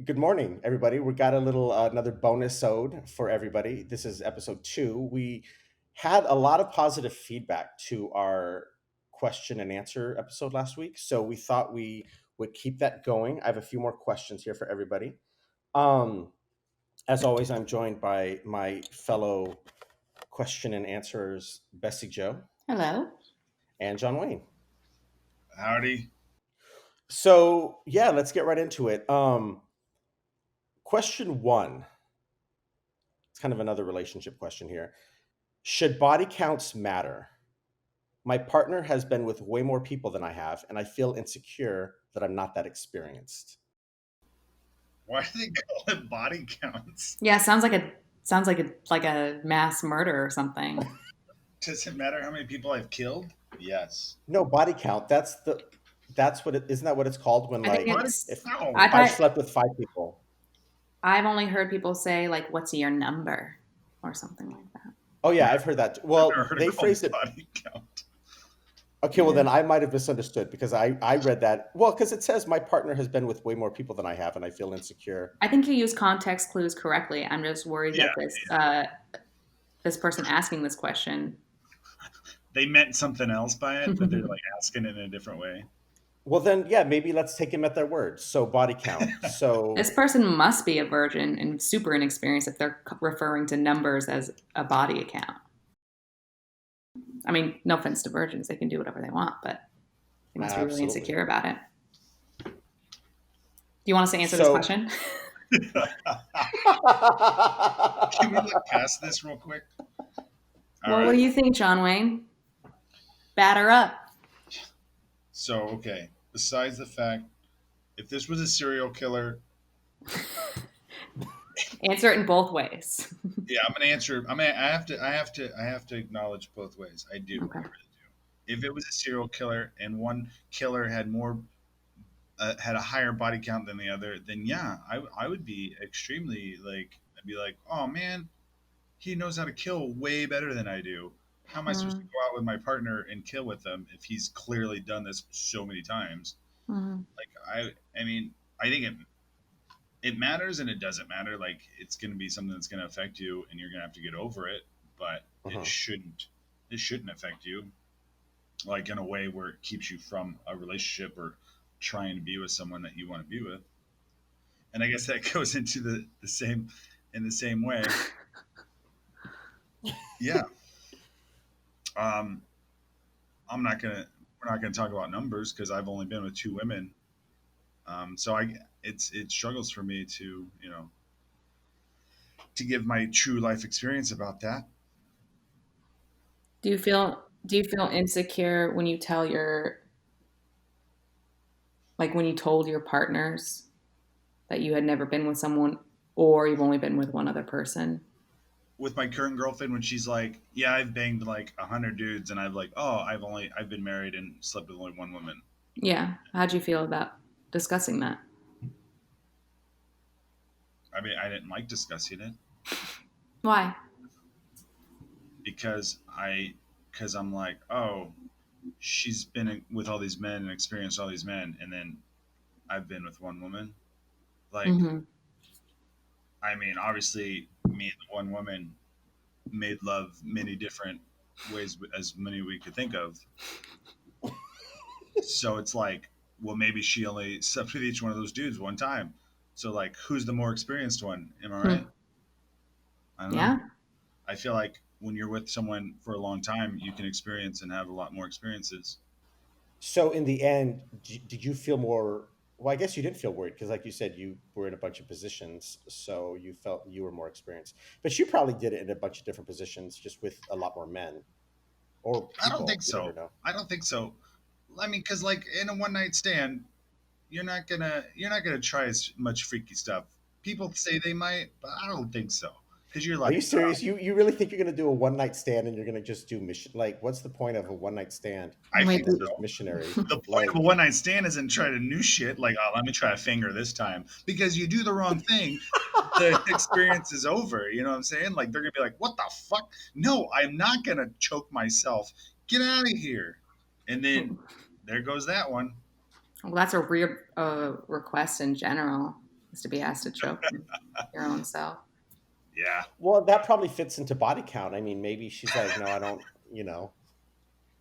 Good morning, everybody. We got a little another bonus ode for everybody. This is episode 2. We had a lot of positive feedback to our question and answer episode last week, so we thought we would keep that going. I have a few more questions here for everybody. Um, as always, I'm joined by my fellow question and answers, Bessie Joe Hello. and John Wayne. Howdy. So yeah, let's get right into it. Question one. It's kind of another relationship question here. Should body counts matter? My partner has been with way more people than I have, and I feel insecure that I'm not that experienced. Why do they call it body counts? Yeah, sounds like a mass murder or something. Does it matter how many people I've killed? Yes. No, body count. That's what it isn't that what it's called when I think like Body it's if I no. if I've thought slept with 5 people. I've only heard people say like what's your number or something like that. Oh yeah, I've heard that. I've never Well, heard it they called phrased it. body count. Okay, well Yeah. then I might have misunderstood because I read that. Well, because it says my partner has been with way more people than I have, and I feel insecure. I think you use context clues correctly. I'm just worried Yeah. that this person asking this question. They meant something else by it, but they're like asking it in a different way. Well then, yeah, maybe let's take them at their word. So body count. This So person must be a virgin and super inexperienced if they're referring to numbers as a body account. I mean, no offense to virgins, they can do whatever they want, but they must be really absolutely. insecure about it. Do you want us to answer this So question? Can we look past this real quick? All Well, what right. do you think, John Wayne? Batter up. So, okay. Besides the fact, if this was a serial killer, Answer it in both ways. yeah, I'm gonna answer. I have to acknowledge both ways. I do. I Okay. really do. If it was a serial killer and one killer had a higher body count than the other, then yeah, I would be extremely like I'd be like, oh man, he knows how to kill way better than I do. How am I supposed to Mm-hmm. go out with my partner and kill with them if he's clearly done this so many times? Mm-hmm. Like I mean, I think it matters and it doesn't matter. Like it's going to be something that's going to affect you, and you're going to have to get over it. But it uh-huh. shouldn't. It shouldn't affect you like in a way where it keeps you from a relationship or trying to be with someone that you want to be with. And I guess that goes into the same in the same way. Yeah. Um, I'm not gonna we're not gonna talk about numbers because I've only been with two women. So it struggles for me to to give my true life experience about that. Do you feel insecure when you tell when you told your partners that you had never been with someone or you've only been with one other person? With my current girlfriend, when she's like, "Yeah, I've banged like 100 dudes," and I've been married and slept with only one woman. Yeah. How'd you feel about discussing that? I mean, I didn't like discussing it Why? because I'm like, oh, she's been with all these men and experienced all these men, and then I've been with one woman. Like, Mm-hmm. I mean, obviously, me and the one woman made love many different ways, as many we could think of. So it's like, well, maybe she only slept with each one of those dudes one time. So like, who's the more experienced one? Am I Hmm. right? I don't know. Yeah. I feel like when you're with someone for a long time, you can experience and have a lot more experiences. So in the end, did you feel more? Well, I guess you didn't feel worried because, like you said, you were in a bunch of positions, so you felt you were more experienced. But you probably did it in a bunch of different positions, just with a lot more men or I don't think people. You never so. know. I don't think so. I mean, because like in a one night stand, you're not gonna try as much freaky stuff. People say they might, but I don't think so. Because you're Are like, you serious? You really think you're going to do a one night stand and you're going to just do mission? Like, what's the point of a one night stand I Wait, think and so. just missionary? The point of a Like, one night stand isn't try to new shit. Like, oh, let me try a finger this time. Because you do the wrong thing, the experience is over. You know what I'm saying? Like they're gonna be like, "What the fuck? No, I'm not gonna choke myself. Get out of here!" And then there goes that one. well, that's a weird request in general. is to be asked to choke your own self. Yeah. Well, that probably fits into body count. I mean, maybe she's like, no, I don't,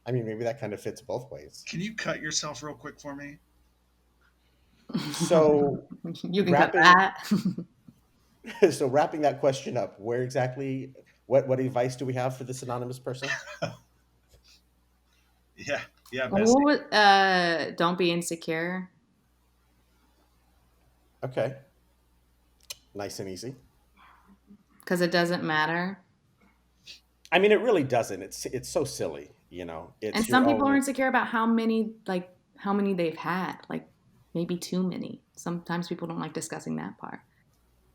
I mean, maybe that kind of fits both ways. Can you cut yourself real quick for me? So You can cut wrapping that. so wrapping that question up, where exactly what advice do we have for this anonymous person? Yeah. Yeah, Bessie. What would, don't be insecure. Okay. Nice and easy. Because it doesn't matter. I mean, it really doesn't. It's so silly, And It's your some people are own. insecure about how many they've had, like maybe too many. Sometimes people don't like discussing that part.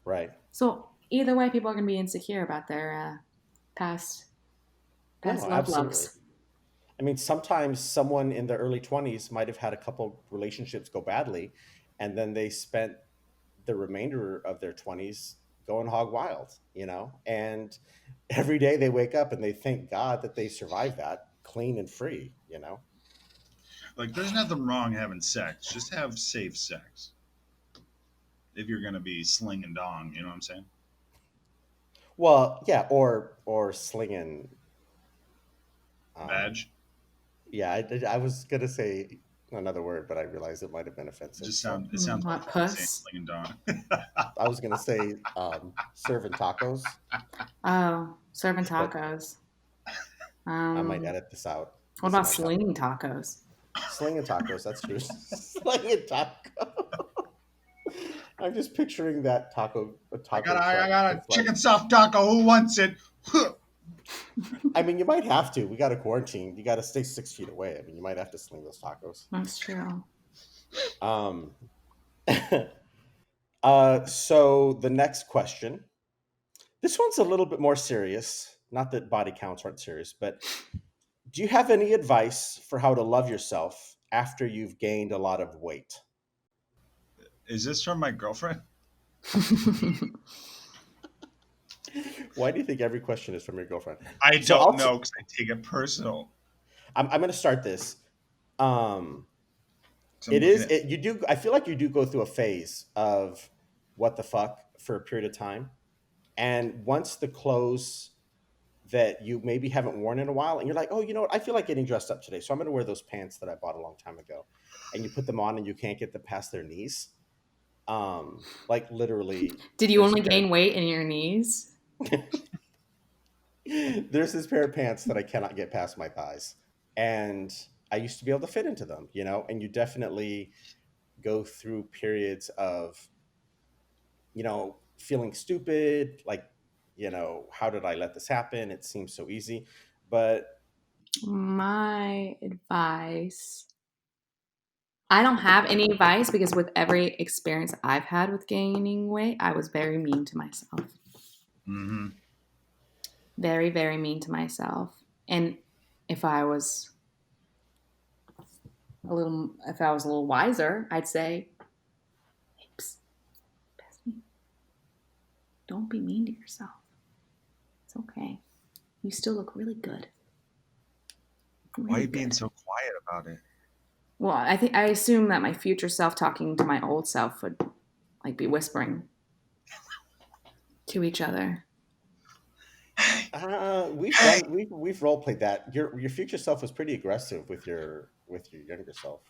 Right. So either way, people are going to be insecure about their past No, love absolutely. loves. I mean, sometimes someone in their early 20s might have had a couple relationships go badly, and then they spent the remainder of their 20s going hog wild, and every day they wake up and they thank God that they survived that clean and free. Like, there's nothing wrong having sex. Just have safe sex. If you're gonna be slinging dong, you know what I'm saying? Well, yeah, or slinging. um Badge. yeah, I was gonna say another word, but I realized it might have been offensive, so It sounds What awful saying puss? slinging dong. I was gonna say serving tacos, Oh, serving but tacos. I might Um, edit this out. what This about might have slinging tacos? slinging tacos. That's true. Slinging taco. I'm just picturing that a taco I truck got a with like. chicken soft taco. Who wants it? I mean, you might have to. We got to quarantine. You got to stay 6 feet away. I mean, you might have to sling those tacos. That's true. Um, so the next question. This one's a little bit more serious. Not that body counts aren't serious, but do you have any advice for how to love yourself after you've gained a lot of weight? Is this from my girlfriend? Why do you think every question is from your girlfriend? I So don't know because I take it personal. I'm going to start this. Um, So I'm looking at. you do. I feel like you do go through a phase of what the fuck for a period of time, and once the clothes that you maybe haven't worn in a while, and you're like, oh, you know what? I feel like getting dressed up today, so I'm going to wear those pants that I bought a long time ago, and you put them on, and you can't get them past their knees. Like literally, Did you there's a only pair. gain weight in your knees? There's this pair of pants that I cannot get past my thighs, and I used to be able to fit into them, and you definitely go through periods of feeling stupid, like, how did I let this happen? It seems so easy. But My advice. I don't have any advice because with every experience I've had with gaining weight, I was very mean to myself. Mm-hmm. Very, very mean to myself. And if I was if I was a little wiser, I'd say, hey, psst, Bessie, don't be mean to yourself. It's okay. You still look really good. Why are Really you being good. so quiet about it? Well, I assume that my future self talking to my old self would like be whispering to each other. Hey, we've role played that. Your future self was pretty aggressive with your younger self.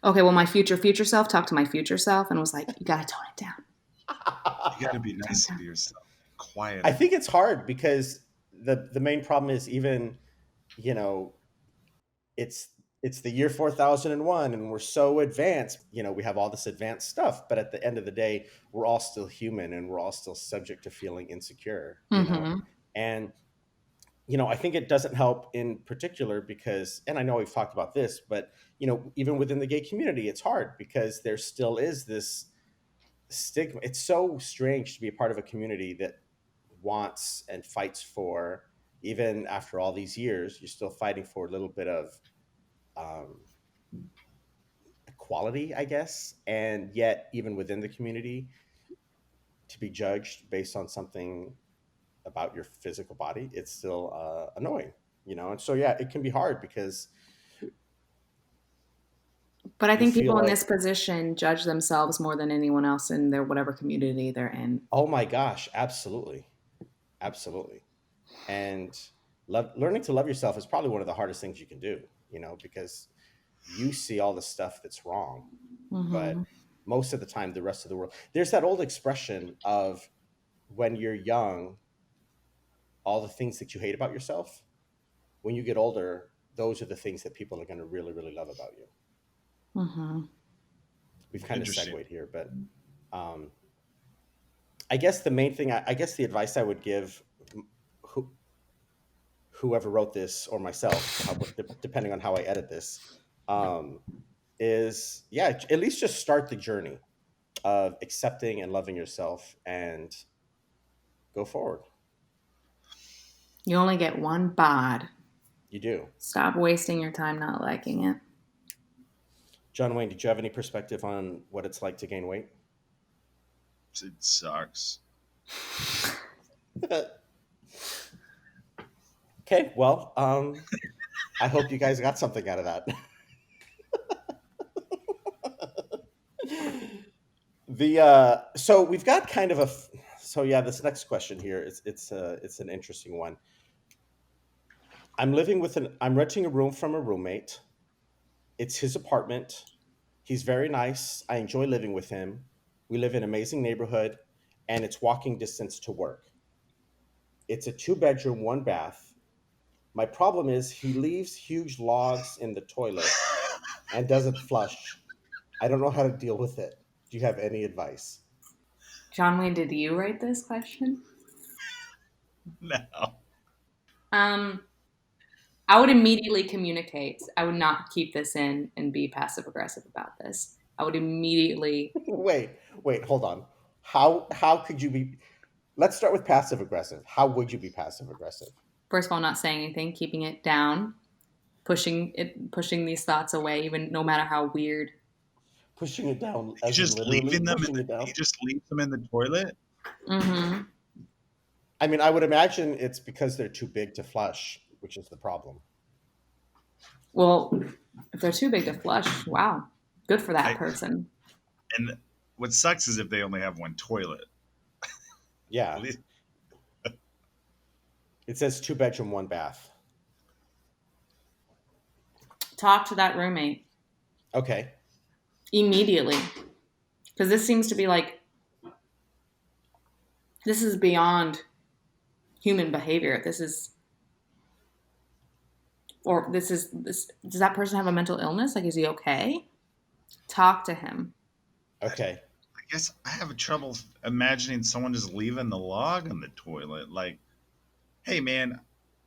Okay, well, my future self talked to my future self and was like, "You gotta tone it down. you got to be Tone it nicer down." to yourself. Quiet I it. think it's hard because the main problem is, even you know it's it's the year 4001, and we're so advanced. We have all this advanced stuff, but at the end of the day, we're all still human, and we're all still subject to feeling insecure. Mm-hmm. And I think it doesn't help in particular because, and I know we've talked about this, but even within the gay community, it's hard because there still is this stigma. It's so strange to be a part of a community that wants and fights for, even after all these years, you're still fighting for a little bit of um, equality, I guess. And yet, even within the community, to be judged based on something about your physical body, it's still annoying. And so, yeah, it can be hard because But I You think feel people in like, this position judge themselves more than anyone else in their whatever community they're in. oh my gosh, absolutely, absolutely. And learning to love yourself is probably one of the hardest things you can do, because you see all the stuff that's wrong, but Mm-hmm. most of the time, the rest of the world, there's that old expression of when you're young, all the things that you hate about yourself, when you get older, those are the things that people are going to really, really love about you. Mm-hmm. We've kind of Interesting. segued here, but um, I guess the main thing, I guess the advice I would give who, whoever wrote this or myself, depending on how I edit this, um, is yeah, at least just start the journey of accepting and loving yourself and go forward. You only get one bod. You do. Stop wasting your time not liking it. John Wayne, did you have any perspective on what it's like to gain weight? It sucks. Okay, well, I hope you guys got something out of that. So we've got kind of so yeah, this next question here, it's an interesting one. I'm renting a room from a roommate. It's his apartment. He's very nice. I enjoy living with him. We live in an amazing neighborhood, and it's walking distance to work. It's a two-bedroom, one bath. My problem is he leaves huge logs in the toilet and doesn't flush. I don't know how to deal with it. Do you have any advice? John Wayne, did you write this question? No. Um, I would immediately communicate. I would not keep this in and be passive aggressive about this. I would immediately. Wait, wait, hold on. How could you be? Let's start with passive aggressive. How would you be passive aggressive? First of all, not saying anything, keeping it down, pushing these thoughts away, even no matter how weird. Pushing it down, He's as in just literally leaving them pushing it he down. just leaves them in the toilet. Mm-hmm. I mean, I would imagine it's because they're too big to flush, which is the problem. Well, if they're too big to flush, wow, good for that I person. and what sucks is if they only have one toilet. At Yeah, least it says two-bedroom, one bath. Talk to that roommate Okay. immediately, because this seems to be like this is beyond human behavior. This. Does that person have a mental illness? Like, is he okay? Talk to him. Okay. I guess I have trouble imagining someone just leaving the log in the toilet. Like, hey man,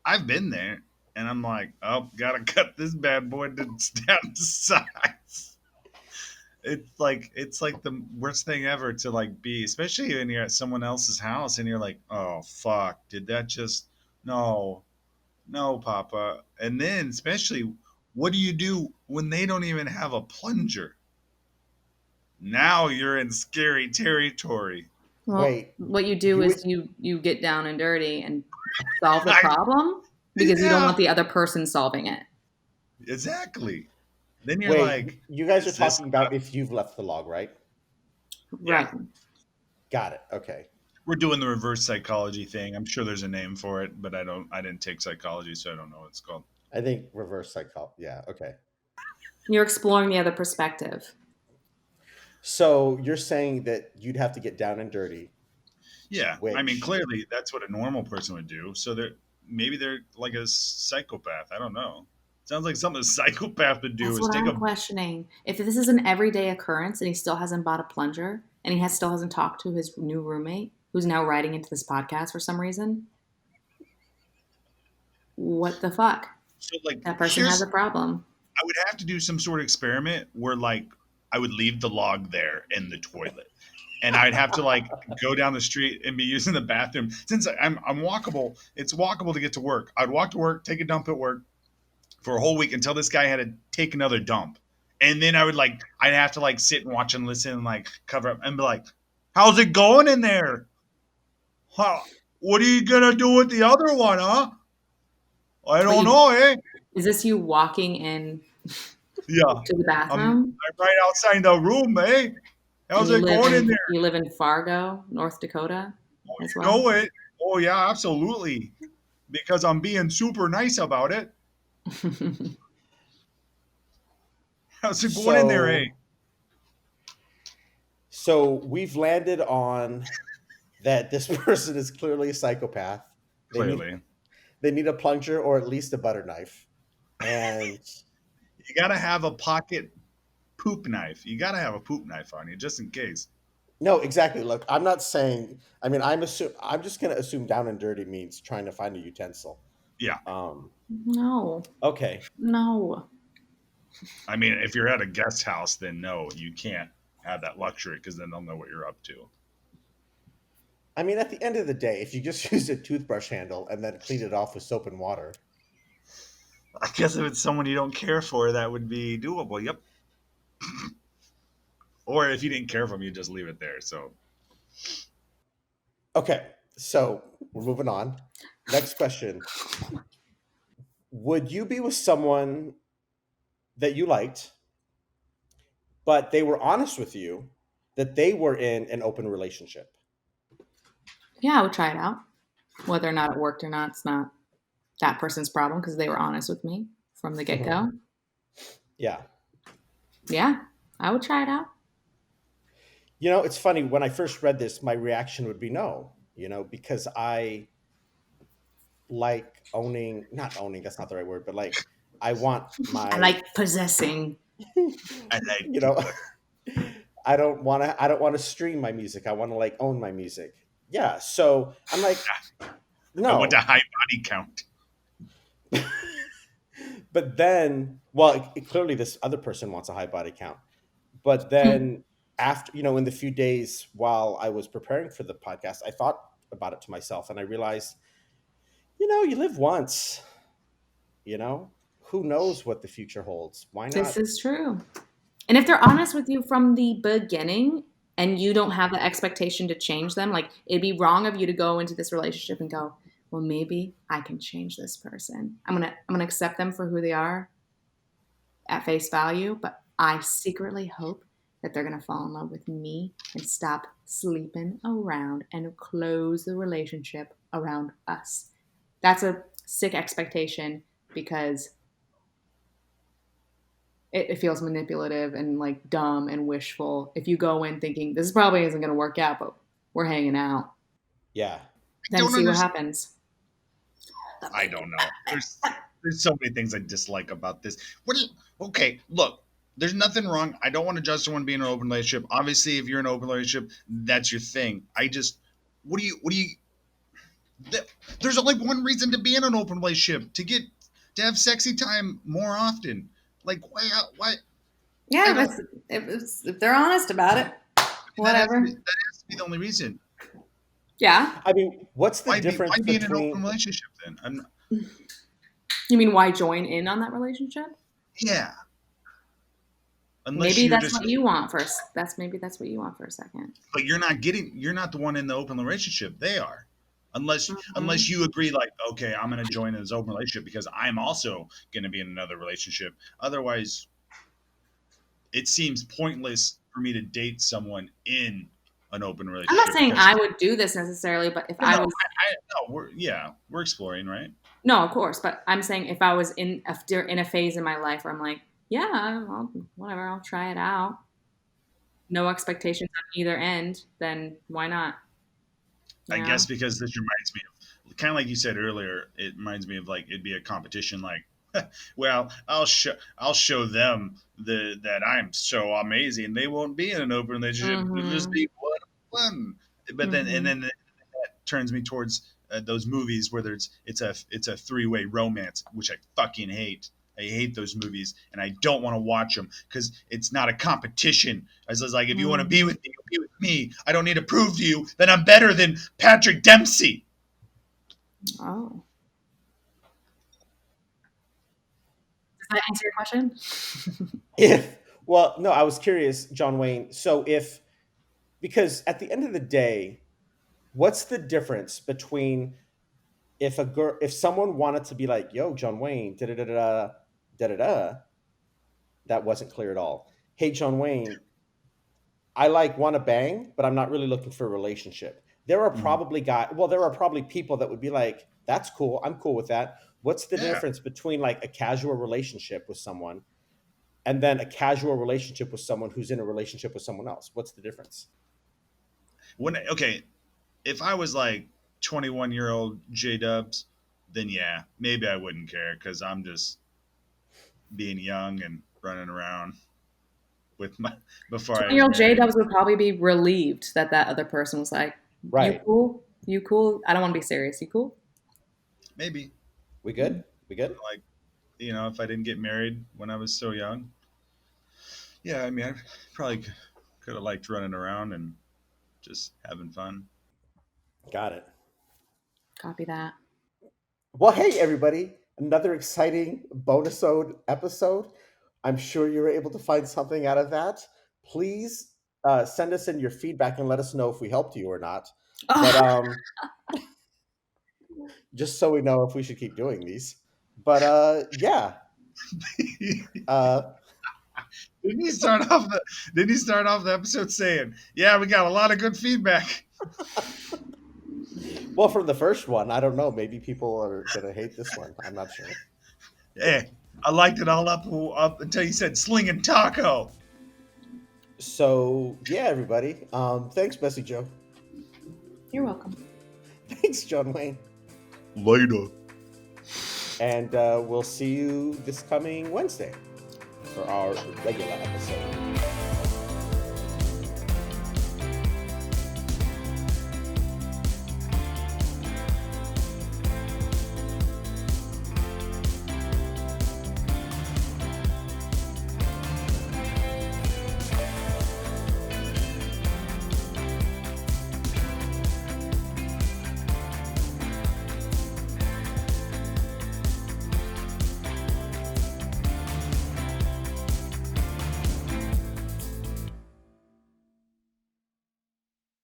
I've been there, and I'm like, oh, gotta cut this bad boy down to size. It's like the worst thing ever to like be, especially when you're at someone else's house and you're like, oh fuck, did that just no, no, Papa. And then especially, what do you do when they don't even have a plunger? Now you're in scary territory. Well, Wait. what you do You is would you get down and dirty and solve the I, problem because you don't yeah, want the other person solving it. exactly. Then you're wait. like, You guys are is this? talking about if you've left the log, right? Yeah, Right. Got it. Okay. we're doing the reverse psychology thing. I'm sure there's a name for it, but I didn't take psychology, so I don't know what it's called. I think reverse psychology. Yeah. Okay. You're exploring the other perspective. So you're saying that you'd have to get down and dirty, Yeah, I mean, which clearly that's what a normal person would do. So they're like a psychopath. I don't know. Sounds like something a psychopath would do That's is what take I'm a. questioning. If this is an everyday occurrence and he still hasn't bought a plunger and still hasn't talked to his new roommate, who's now writing into this podcast for some reason, what the fuck? So like, That person has here's a problem. I would have to do some sort of experiment where like I would leave the log there in the toilet, and I'd have to like go down the street and be using the bathroom since I'm walkable. It's walkable to get to work. I'd walk to work, take a dump at work for a whole week until this guy had to take another dump, and then I'd have to like sit and watch and listen and like cover up and be like, "How's it going in there? Huh? What are you gonna do with the other one, huh? I But don't know, eh?" is this you walking in Yeah. To the I'm bathroom. right outside the room, eh? How's it going in there? You live in Fargo, North Dakota, Oh, as you well. know it. Oh yeah, absolutely. Because I'm being super nice about it. How's it going in there, eh? So so we've landed on that this person is clearly a psychopath. They need Clearly. they need a plunger or at least a butter knife. And You gotta have a pocket poop knife. You gotta have a poop knife on you just in case. no, exactly. Look, I'm not saying. I mean, I'm just gonna assume down and dirty means trying to find a utensil. Yeah. Um, No, okay. no. I mean, if you're at a guest house, then no, you can't have that luxury because then they'll know what you're up to. I mean, at the end of the day, if you just use a toothbrush handle and then clean it off with soap and water, I guess if it's someone you don't care for, that would be doable. Yep. Or if you didn't care for them, you just leave it there. So okay. So we're moving on. Next question: would you be with someone that you liked, but they were honest with you that they were in an open relationship? Yeah, I would try it out. Whether or not it worked or not, it's not that person's problem because they were honest with me from the get Mhm. go. Yeah. Yeah, I would try it out. You know, it's funny. When I first read this, my reaction would be no, because I like owning, not owning, that's not the right word, but like I want I my, like possessing. I like you to. know, I don't want to stream my music. I want to like own my music. Yeah. So I'm like, I want a no. high body count. But then, well, clearly this other person wants a high body count. But Hmm. then after, in the few days while I was preparing for the podcast, I thought about it to myself and I realized, you live once, you know, who knows what the future holds? Why This not? is true. And if they're honest with you from the beginning and you don't have the expectation to change them, like it'd be wrong of you to go into this relationship and go, well, maybe I can change this person. I'm gonna accept them for who they are at face value, but I secretly hope that they're gonna fall in love with me and stop sleeping around and close the relationship around us. That's a sick expectation because it feels manipulative and like dumb and wishful if you go in thinking this probably isn't going to work out, but we're hanging out. Yeah. I Then don't see what understand. happens. I don't know. There's so many things I dislike about this. What do you? Okay, look. There's nothing wrong. I don't want to judge someone being in an open relationship. Obviously, if you're in an open relationship, that's your thing. I just, what do you? There's only one reason to be in an open relationship to have sexy time more often. Like why? I Yeah, don't. that's if they're honest about it, whatever. That has to be the only reason. Yeah. I mean, what's the Why difference be in an open between, relationship then? You mean why join in on that relationship? Yeah, unless Maybe you're that's just what you want first. That's what you want for a second. but you're not the one in the open relationship. They are. Unless Mhm. you agree like, okay, I'm gonna join this open relationship because I'm also gonna be in another relationship. Otherwise, it seems pointless for me to date someone in an open I'm not relationship saying because I would do this necessarily, but if no, no, I was no, we're exploring, right? no, of course, but I'm saying if I was in a phase in my life where I'm like, yeah, whatever, I'll try it out. No expectations on either end, then why not? I You guess know? because this reminds me of kind of like you said earlier. It reminds me of like it'd be a competition. Like, well, I'll show them that I'm so amazing. They won't be in an open relationship. It'll just Mm-hmm. be one. But then and Mm-hmm. then that turns me towards those movies where it's a three-way romance, which I fucking hate. I hate those movies, and I don't want to watch them because it's not a competition. It's just like if you want to be Mm-hmm. with me, you'll be with me. I don't need to prove to you that I'm better than Patrick Dempsey. Oh, does that answer your question? if, well, no, I was curious, John Wayne. So because at the end of the day, what's the difference between if someone wanted to be like, yo, John Wayne, da da da da da da da, that wasn't clear at all. Hey, John Wayne, I like want to bang, but I'm not really looking for a relationship. There are Mhm. probably there are probably people that would be like, that's cool. I'm cool with that. What's the Yeah. difference between like a casual relationship with someone and then a casual relationship with someone who's in a relationship with someone else? What's the difference? Okay, if I was like 21-year-old J Dubs, then yeah, maybe I wouldn't care because I'm just being young and running around with my before I was 20-year-old J married. Dubs would probably be relieved that that other person was like, "You Right. cool? You cool? I don't want to be serious. You cool?" Maybe We good? We good? like if I didn't get married when I was so young, yeah, I mean, I probably could have liked running around and just having fun. Got it. Copy that. Well, hey, everybody. Another exciting episode. I'm sure you were able to find something out of that. Please send us in your feedback and let us know if we helped you or not. But Oh, just so we know if we should keep doing these. But yeah. Uh, didn't he start off the Didn't he start off the episode saying, "Yeah, we got a lot of good feedback." well, from the first one, I don't know. Maybe people are going to hate this one. I'm not sure. Hey, I liked it all up until you said slinging taco. So yeah, everybody. Thanks, Bessie Jo. you're welcome. Thanks, John Wayne. Later. And we'll see you this coming Wednesday for our regular episode.